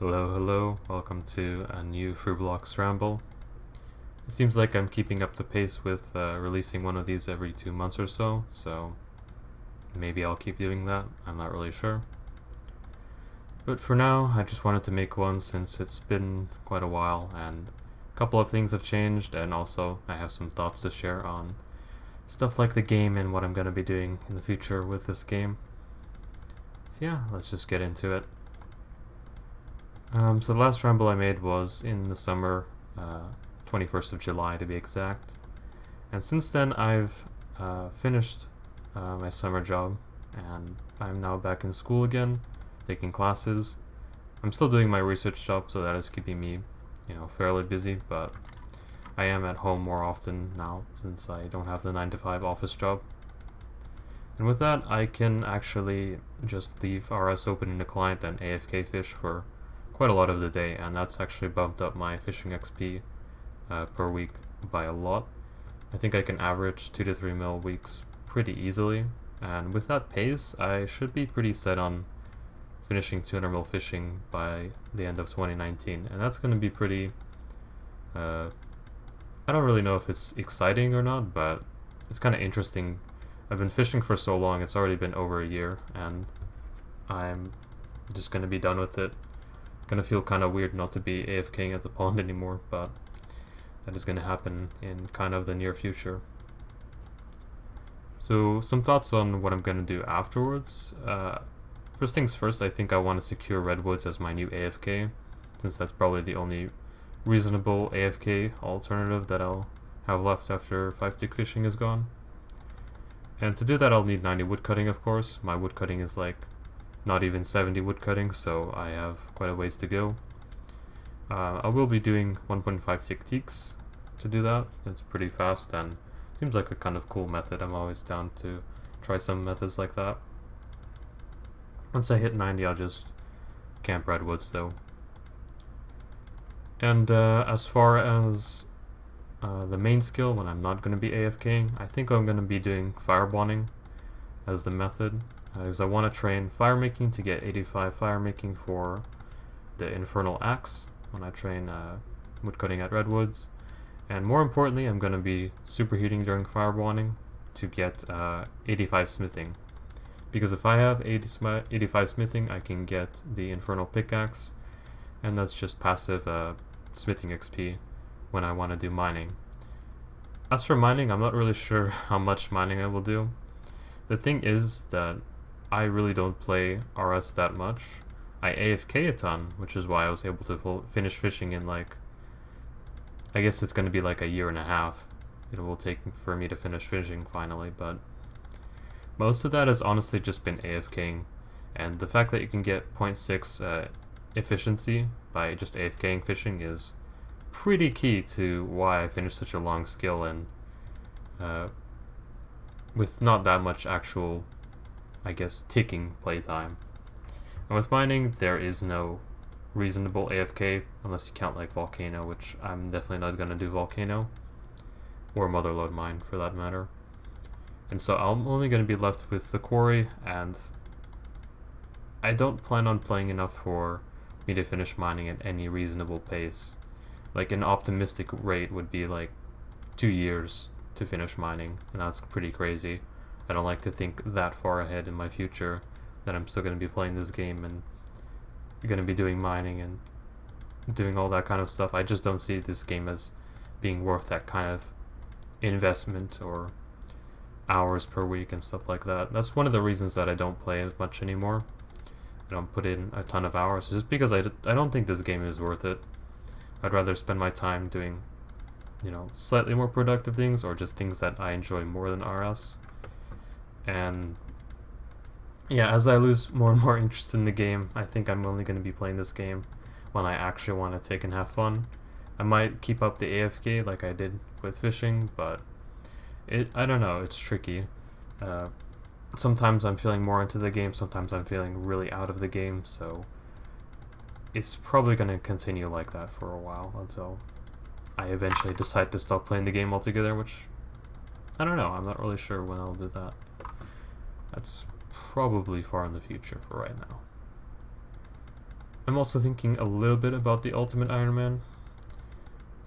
Hello, welcome to a new Frublocks Ramble. It seems like I'm keeping up the pace with releasing one of these every 2 months or so maybe I'll keep doing that, I'm not really sure. But for now, I just wanted to make one since it's been quite a while and a couple of things have changed, and also I have some thoughts to share on stuff like the game and what I'm going to be doing in the future with this game. So yeah, let's just get into it. So the last ramble I made was in the summer, 21st of July to be exact. And since then I've finished my summer job and I'm now back in school again, taking classes. I'm still doing my research job, so that is keeping me, fairly busy, but I am at home more often now since I don't have the 9 to 5 office job. And with that, I can actually just leave RS open in the client and AFK fish for quite a lot of the day, and that's actually bumped up my fishing XP per week by a lot. I think I can average 2 to 3 mil weeks pretty easily, and with that pace I should be pretty set on finishing 200 mil fishing by the end of 2019, and that's going to be pretty I don't really know if it's exciting or not, but it's kind of interesting. I've been fishing for so long, it's already been over a year, and I'm just going to be done with it. Gonna feel kind of weird not to be AFKing at the pond anymore, but that is gonna happen in kind of the near future. So some thoughts on what I'm gonna do afterwards. First things first, I think I want to secure redwoods as my new AFK, since that's probably the only reasonable AFK alternative that I'll have left after 5-tick fishing is gone. And to do that I'll need 90 woodcutting, of course. My woodcutting is like not even 70 woodcutting, so I have quite a ways to go. I will be doing 1.5 tick teaks to do that. It's pretty fast and seems like a kind of cool method. I'm always down to try some methods like that. Once I hit 90, I'll just camp redwoods though. And as far as the main skill, when I'm not going to be AFKing, I think I'm going to be doing firebonding as the method, as I want to train fire making to get 85 fire making for the infernal axe when I train woodcutting at redwoods. And more importantly, I'm going to be superheating during firebonding to get 85 smithing, because if I have 85 smithing I can get the infernal pickaxe, and that's just passive smithing XP when I want to do mining. As for mining, I'm not really sure how much mining I will do. The thing is that I really don't play RS that much. I AFK a ton, which is why I was able to finish fishing in like, I guess it's going to be like a year and a half it will take for me to finish fishing finally, but most of that has honestly just been AFKing, and the fact that you can get 0.6 efficiency by just AFKing fishing is pretty key to why I finished such a long skill, and with not that much actual, I guess, ticking playtime. And with mining, there is no reasonable AFK unless you count like Volcano, which I'm definitely not going to do Volcano, or Motherlode Mine for that matter. And so I'm only going to be left with the quarry, and I don't plan on playing enough for me to finish mining at any reasonable pace. Like an optimistic rate would be like 2 years to finish mining, and that's pretty crazy. I don't like to think that far ahead in my future, that I'm still going to be playing this game and going to be doing mining and doing all that kind of stuff. I just don't see this game as being worth that kind of investment or hours per week and stuff like that. That's one of the reasons that I don't play as much anymore. I don't put in a ton of hours, just because I don't think this game is worth it. I'd rather spend my time doing, slightly more productive things, or just things that I enjoy more than RS. And yeah, as I lose more and more interest in the game, I think I'm only going to be playing this game when I actually want to take and have fun. I might keep up the AFK like I did with fishing, but I don't know, it's tricky. Sometimes I'm feeling more into the game, sometimes I'm feeling really out of the game, so it's probably going to continue like that for a while until I eventually decide to stop playing the game altogether, which I don't know, I'm not really sure when I'll do that. That's probably far in the future for right now. I'm also thinking a little bit about the Ultimate Iron Man.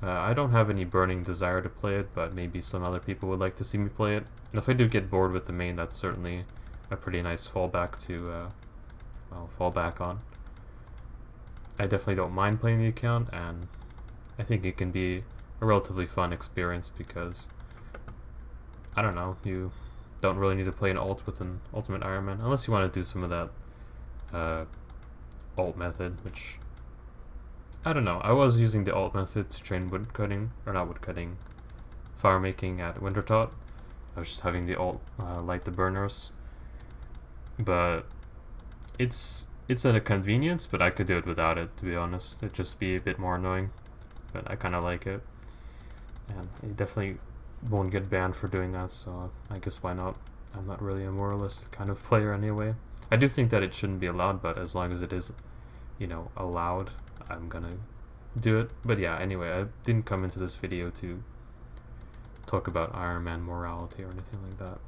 I don't have any burning desire to play it, but maybe some other people would like to see me play it. And if I do get bored with the main, that's certainly a pretty nice fallback to fall back on. I definitely don't mind playing the account, and I think it can be a relatively fun experience because, I don't know, you don't really need to play an alt with an Ultimate Iron Man, unless you want to do some of that alt method, which, I don't know. I was using the alt method to train woodcutting, or not woodcutting, fire making at Wintertot. I was just having the alt light the burners, but it's at a convenience, but I could do it without it, to be honest. It'd just be a bit more annoying, but I kind of like it. And I definitely won't get banned for doing that, so I guess why not? I'm not really a moralist kind of player anyway. I do think that it shouldn't be allowed, but as long as it is, you know, allowed, I'm gonna do it. But yeah, anyway, I didn't come into this video to talk about Iron Man morality or anything like that.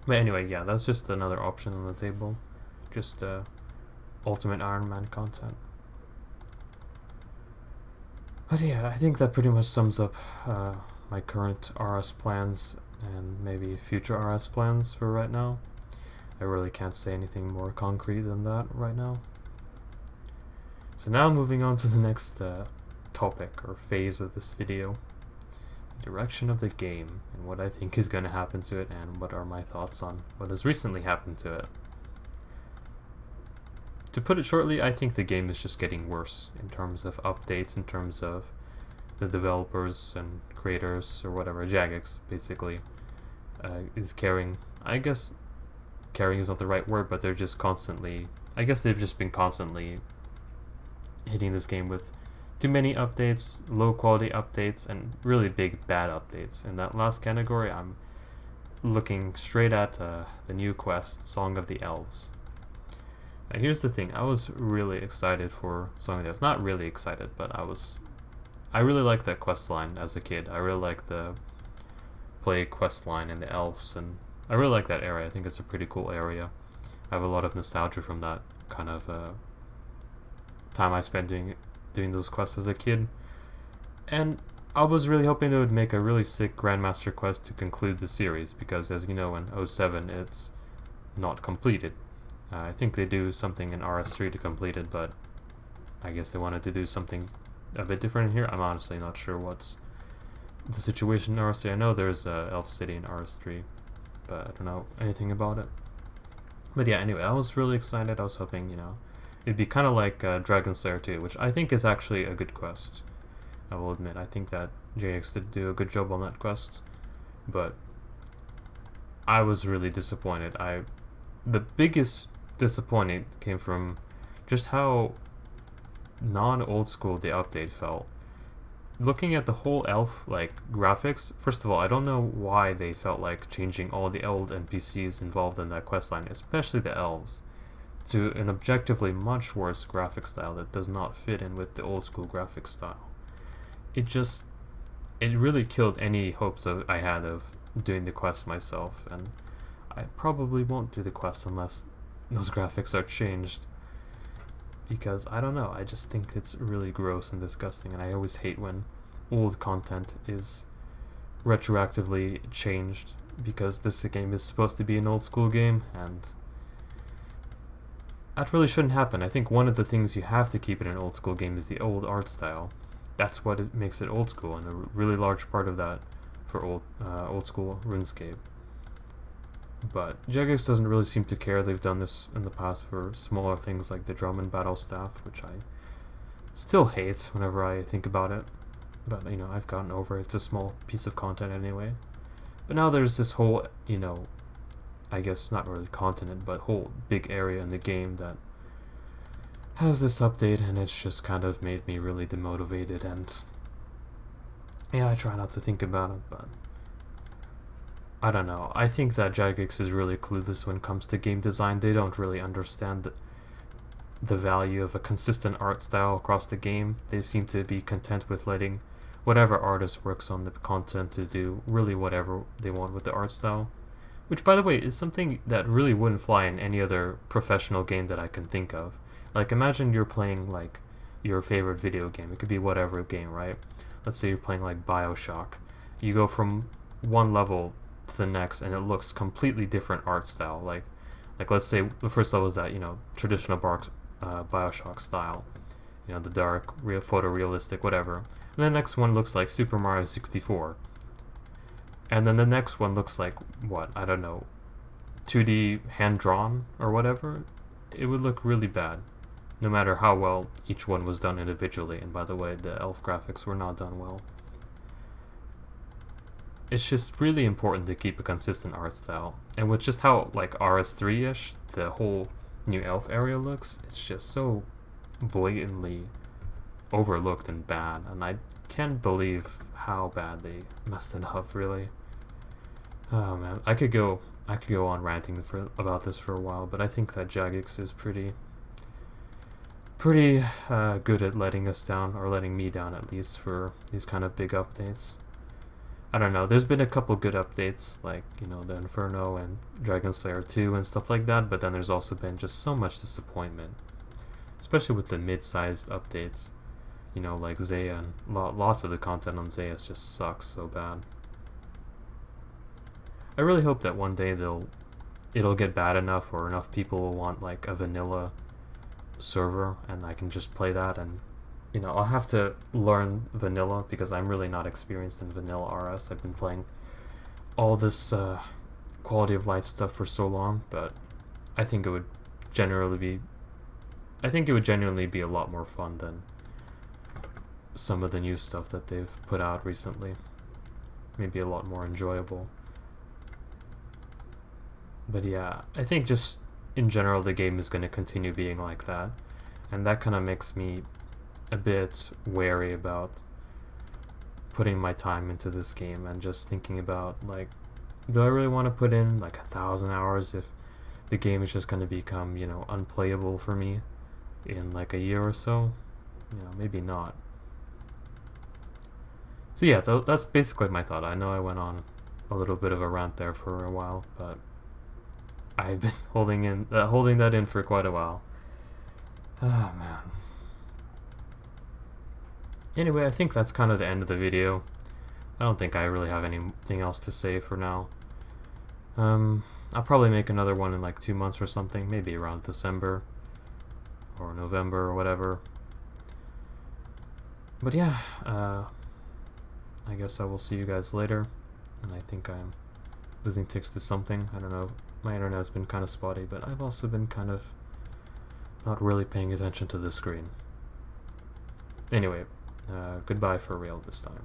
But anyway, yeah, that's just another option on the table. Just Ultimate Iron Man content. But yeah, I think that pretty much sums up my current RS plans and maybe future RS plans for right now. I really can't say anything more concrete than that right now. So now moving on to the next topic or phase of this video. Direction of the game and what I think is going to happen to it and what are my thoughts on what has recently happened to it. To put it shortly, I think the game is just getting worse in terms of updates, in terms of the developers and creators or whatever. Jagex basically is carrying, I guess carrying is not the right word, but they're just constantly, I guess they've just been constantly hitting this game with too many updates, low quality updates, and really big bad updates. In that last category, I'm looking straight at the new quest, Song of the Elves. Now here's the thing, I was really excited for Song of the Elves. Not really excited, but I really liked that quest line as a kid. I really liked the play quest line and the elves, and I really like that area. I think it's a pretty cool area. I have a lot of nostalgia from that kind of time I spent doing those quests as a kid. And I was really hoping they would make a really sick Grandmaster quest to conclude the series, because as you know, in 07 it's not completed. I think they do something in RS3 to complete it, but I guess they wanted to do something a bit different here. I'm honestly not sure what's the situation in RS3. I know there's Elf City in RS3, but I don't know anything about it. But yeah, anyway, I was really excited. I was hoping, you know, it'd be kind of like Dragon Slayer 2, which I think is actually a good quest. I will admit, I think that JX did do a good job on that quest, but I was really disappointed. The biggest disappointment came from just how non-old school the update felt. Looking at the whole elf graphics, first of all, I don't know why they felt like changing all the old NPCs involved in that questline, especially the elves, to an objectively much worse graphic style that does not fit in with the old school graphic style. It really killed any hopes I had of doing the quest myself, and I probably won't do the quest unless those graphics are changed. Because, I don't know, I just think it's really gross and disgusting, and I always hate when old content is retroactively changed, because this game is supposed to be an old school game, and that really shouldn't happen. I think one of the things you have to keep in an old school game is the old art style. That's what makes it old school, and a really large part of that for old school RuneScape. But Jagex doesn't really seem to care. They've done this in the past for smaller things like the drum and battle staff, which I still hate whenever I think about it. But, you know, I've gotten over it. It's a small piece of content anyway. But now there's this whole, you know, I guess not really continent, but whole big area in the game that has this update, and it's just kind of made me really demotivated. And yeah, I try not to think about it, but I don't know. I think that Jagex is really clueless when it comes to game design. They don't really understand the value of a consistent art style across the game. They seem to be content with letting whatever artist works on the content to do really whatever they want with the art style. Which, by the way, is something that really wouldn't fly in any other professional game that I can think of. Like, imagine you're playing, like, your favorite video game. It could be whatever game, right? Let's say you're playing, like, BioShock. You go from one level to the next, and it looks completely different art style. Like let's say the first level is that, traditional BioShock style. The dark, real photorealistic, whatever. And the next one looks like Super Mario 64. And then the next one looks like, what? I don't know, 2D hand-drawn or whatever. It would look really bad, no matter how well each one was done individually. And by the way, the elf graphics were not done well. It's just really important to keep a consistent art style. And with just how, like, RS3-ish the whole new elf area looks, it's just so blatantly overlooked and bad. And I can't believe how bad they messed it up, really. Oh man, I could go on ranting about this for a while, but I think that Jagex is pretty good at letting us down, or letting me down at least, for these kind of big updates. I don't know, there's been a couple good updates, like, the Inferno and Dragon Slayer 2 and stuff like that, but then there's also been just so much disappointment, especially with the mid-sized updates, like Zaya, and lots of the content on Zaya just sucks so bad. I really hope that one day it'll get bad enough, or enough people will want, like, a vanilla server, and I can just play that, and I'll have to learn vanilla because I'm really not experienced in vanilla RS. I've been playing all this quality of life stuff for so long, but I think it would genuinely be a lot more fun than some of the new stuff that they've put out recently. Maybe a lot more enjoyable. But yeah, I think just in general the game is going to continue being like that, and that kind of makes me a bit wary about putting my time into this game, and just thinking about, like, do I really want to put in like 1,000 hours if the game is just going to become, unplayable for me in like a year or so? Maybe not. So yeah, that's basically my thought. I know I went on a little bit of a rant there for a while, but I've been holding that in for quite a while. Oh man. Anyway, I think that's kind of the end of the video. I don't think I really have anything else to say for now. I'll probably make another one in like 2 months or something, maybe around December or November or whatever. But yeah, I guess I will see you guys later. And I think I'm losing ticks to something. I don't know. My internet has been kind of spotty, but I've also been kind of not really paying attention to the screen. Anyway, goodbye for real this time.